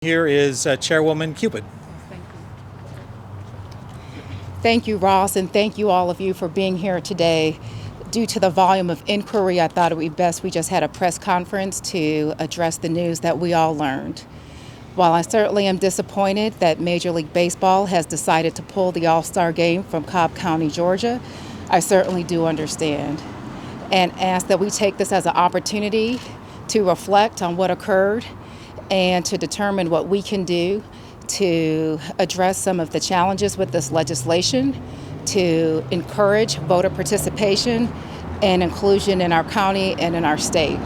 Here is Chairwoman Cupid. Thank you, Ross, and thank you all of you for being here today. Due to the volume of inquiry, I thought it would be best we just had a press conference to address the news that we all learned. While I certainly am disappointed that Major League Baseball has decided to pull the All-Star game from Cobb County, Georgia, I certainly do understand and ask that we take this as an opportunity to reflect on what occurred and to determine what we can do to address some of the challenges with this legislation, to encourage voter participation and inclusion in our county and in our state.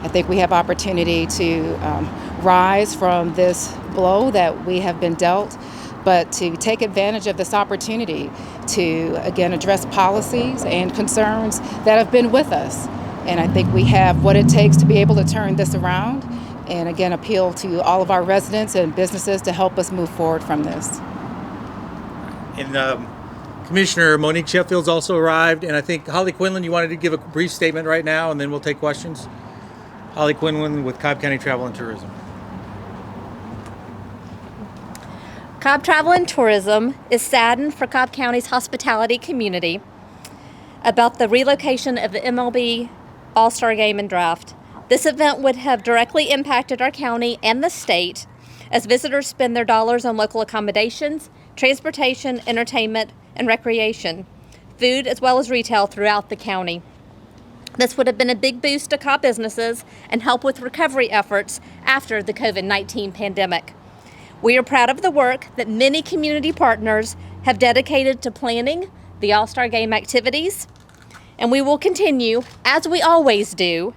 I think we have opportunity to rise from this blow that we have been dealt, but to take advantage of this opportunity to, again, address policies and concerns that have been with us. And I think we have what it takes to be able to turn this around and, again, appeal to all of our residents and businesses to help us move forward from this. And Commissioner Monique Sheffield's also arrived, and I think Holly Quinlan, you wanted to give a brief statement right now, and then we'll take questions. Holly Quinlan with Cobb County Travel and Tourism. Cobb Travel and Tourism is saddened for Cobb County's hospitality community about the relocation of the MLB All-Star Game and Draft. This event would have directly impacted our county and the state as visitors spend their dollars on local accommodations, transportation, entertainment, and recreation, food, as well as retail throughout the county. This would have been a big boost to Cobb businesses and help with recovery efforts after the COVID-19 pandemic. We are proud of the work that many community partners have dedicated to planning the All-Star Game activities, and we will continue, as we always do,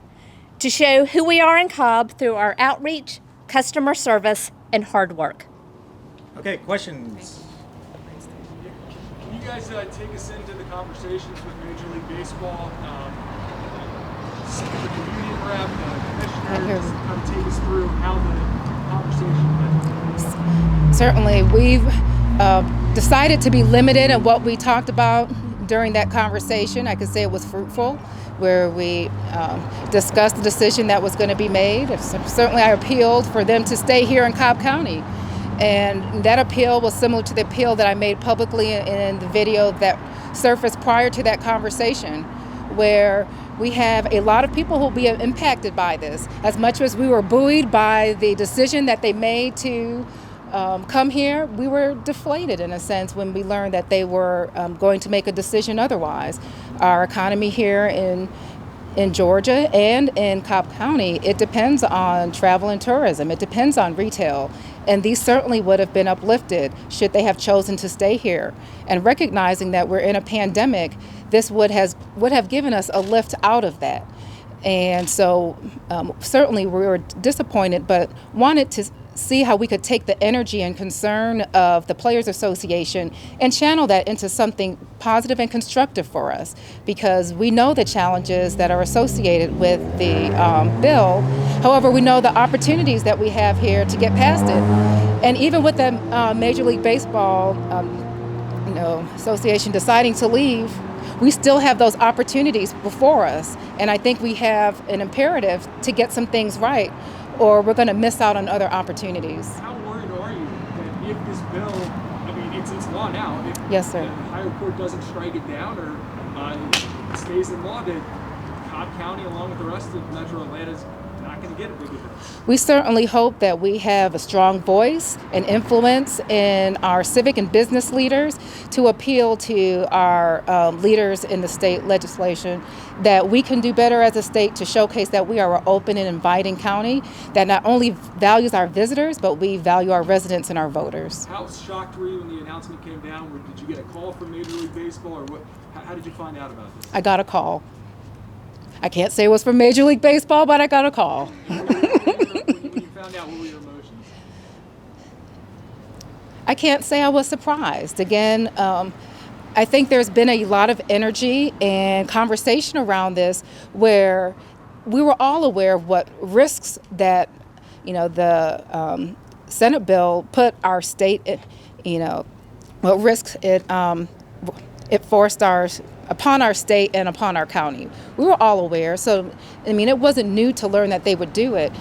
to show who we are in Cobb through our outreach, customer service, and hard work. Okay, questions? Can you guys take us into the conversations with Major League Baseball, the community rep, commissioner, just kind of take us through how the conversation went? Certainly, we've decided to be limited in what we talked about during that conversation. I could say it was fruitful, where we discussed the decision that was going to be made. Certainly, I appealed for them to stay here in Cobb County. And that appeal was similar to the appeal that I made publicly in the video that surfaced prior to that conversation, where we have a lot of people who will be impacted by this. As much as we were buoyed by the decision that they made to come here, we were deflated in a sense when we learned that they were going to make a decision otherwise. Our economy here in Georgia and in Cobb County, it depends on travel and tourism. It depends on retail. And these certainly would have been uplifted should they have chosen to stay here. And recognizing that we're in a pandemic, this would have given us a lift out of that. And so certainly we were disappointed, but wanted to see how we could take the energy and concern of the Players Association and channel that into something positive and constructive for us, because we know the challenges that are associated with the bill. However, we know the opportunities that we have here to get past it. And even with the Major League Baseball Association deciding to leave, we still have those opportunities before us. And I think we have an imperative to get some things right, or we're going to miss out on other opportunities. How worried are you that if this bill, I mean, it's law now, if Yes, sir. the higher court doesn't strike it down or it stays in law, that Cobb County, along with the rest of Metro Atlanta, is not going to get a big event? We certainly hope that we have a strong voice and influence in our civic and business leaders to appeal to our leaders in the state legislation, that we can do better as a state to showcase that we are an open and inviting county that not only values our visitors, but we value our residents and our voters. How shocked were you when the announcement came down? Did you get a call from Major League Baseball, or what? How did you find out about this? I got a call. I can't say it was from Major League Baseball, but I got a call. When you found out, what were your emotions? I can't say I was surprised. Again, I think there's been a lot of energy and conversation around this where we were all aware of what risks that, the Senate bill put our state, what risks it forced upon our state and upon our county. We were all aware. So, it wasn't new to learn that they would do it.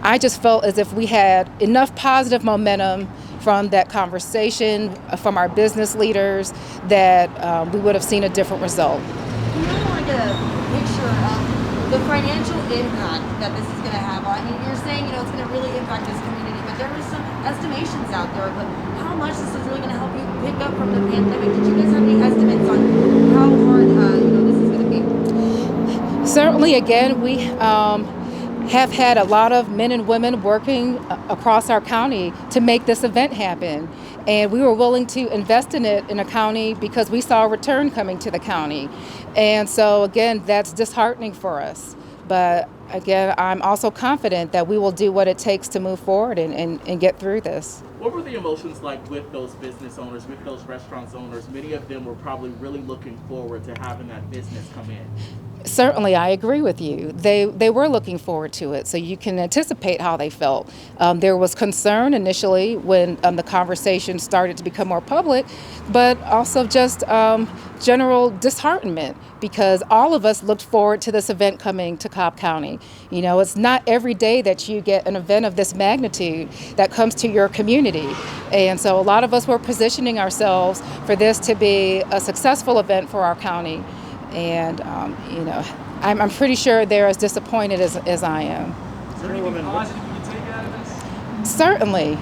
I just felt as if we had enough positive momentum from that conversation, from our business leaders, that we would have seen a different result. We really want to get a picture of the financial impact that this is going to have. I mean, you're saying, you know, it's going to really impact this community, but there were some estimations out there. But how much this is really going to help you pick up from the pandemic? Did you guys have any estimates on how hard, this is going to be? Certainly, again, we have had a lot of men and women working across our county to make this event happen. And we were willing to invest in it in a county because we saw a return coming to the county. And so, again, that's disheartening for us. But again, I'm also confident that we will do what it takes to move forward and get through this. What were the emotions like with those business owners, with those restaurants owners? Many of them were probably really looking forward to having that business come in. Certainly, I agree with you. They were looking forward to it, so you can anticipate how they felt. There was concern initially when the conversation started to become more public, but also just general disheartenment because all of us looked forward to this event coming to Cobb County. You know, it's not every day that you get an event of this magnitude that comes to your community. And so a lot of us were positioning ourselves for this to be a successful event for our county. And, you know, I'm pretty sure they're as disappointed as I am. Is there anything positive you can take out of this? Certainly.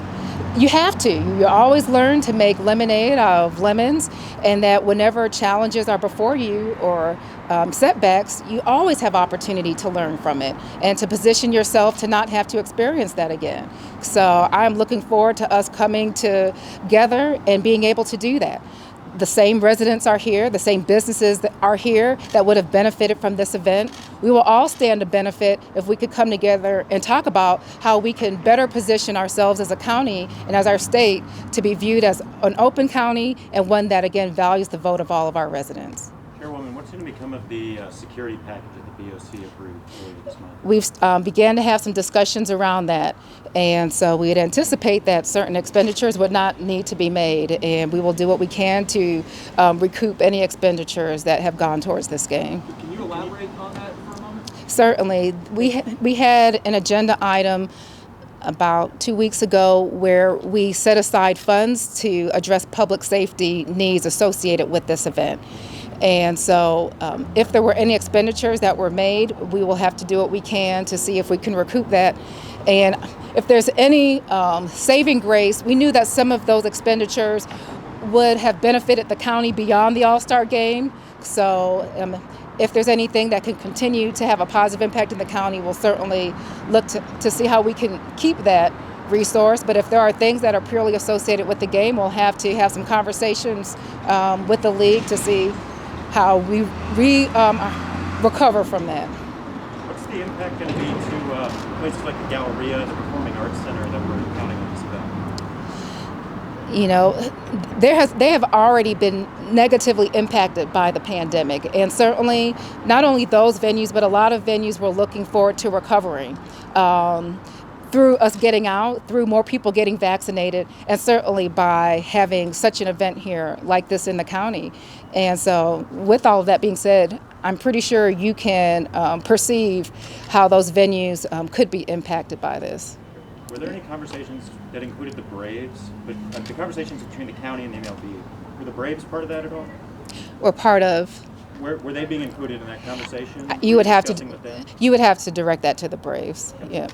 You have to. You always learn to make lemonade out of lemons, and that whenever challenges are before you or setbacks, you always have opportunity to learn from it and to position yourself to not have to experience that again. So I'm looking forward to us coming together and being able to do that. The same residents are here, the same businesses that are here that would have benefited from this event. We will all stand to benefit if we could come together and talk about how we can better position ourselves as a county and as our state to be viewed as an open county and one that, again, values the vote of all of our residents. Chairwoman, what's going to become of the security package that the BOC approved earlier this month? We've began to have some discussions around that, and so we'd anticipate that certain expenditures would not need to be made, and we will do what we can to recoup any expenditures that have gone towards this game. Can you elaborate on that for a moment? Certainly. We had an agenda item about 2 weeks ago where we set aside funds to address public safety needs associated with this event. And so if there were any expenditures that were made, we will have to do what we can to see if we can recoup that. And if there's any saving grace, we knew that some of those expenditures would have benefited the county beyond the All-Star game. So if there's anything that can continue to have a positive impact in the county, we'll certainly look to see how we can keep that resource. But if there are things that are purely associated with the game, we'll have to have some conversations with the league to see how we recover from that. What's the impact going to be to places like the Galleria, the Performing Arts Center that we're counting on this event? You know, they have already been negatively impacted by the pandemic, and certainly not only those venues, but a lot of venues were looking forward to recovering. Through us getting out, through more people getting vaccinated, and certainly by having such an event here like this in the county. And so with all of that being said, I'm pretty sure you can perceive how those venues could be impacted by this. Were there any conversations that included the Braves? But the conversations between the county and the MLB, were the Braves part of that at all? Or part of? Were they being included in that conversation? You would have Discussing with them? you would have to direct that to the Braves. Yeah.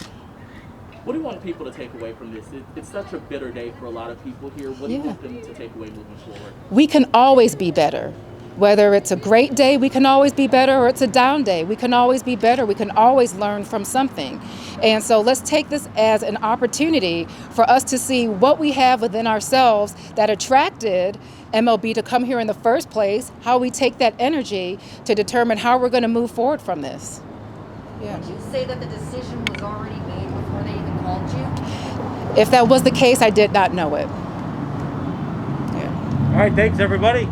What do you want people to take away from this? It's such a bitter day for a lot of people here. What do you want them to take away moving forward? We can always be better. Whether it's a great day, we can always be better, or it's a down day, we can always be better. We can always learn from something. And so let's take this as an opportunity for us to see what we have within ourselves that attracted MLB to come here in the first place, how we take that energy to determine how we're going to move forward from this. Yeah. Would you say that the decision was already made before they even called you? If that was the case, I did not know it. All right, thanks everybody.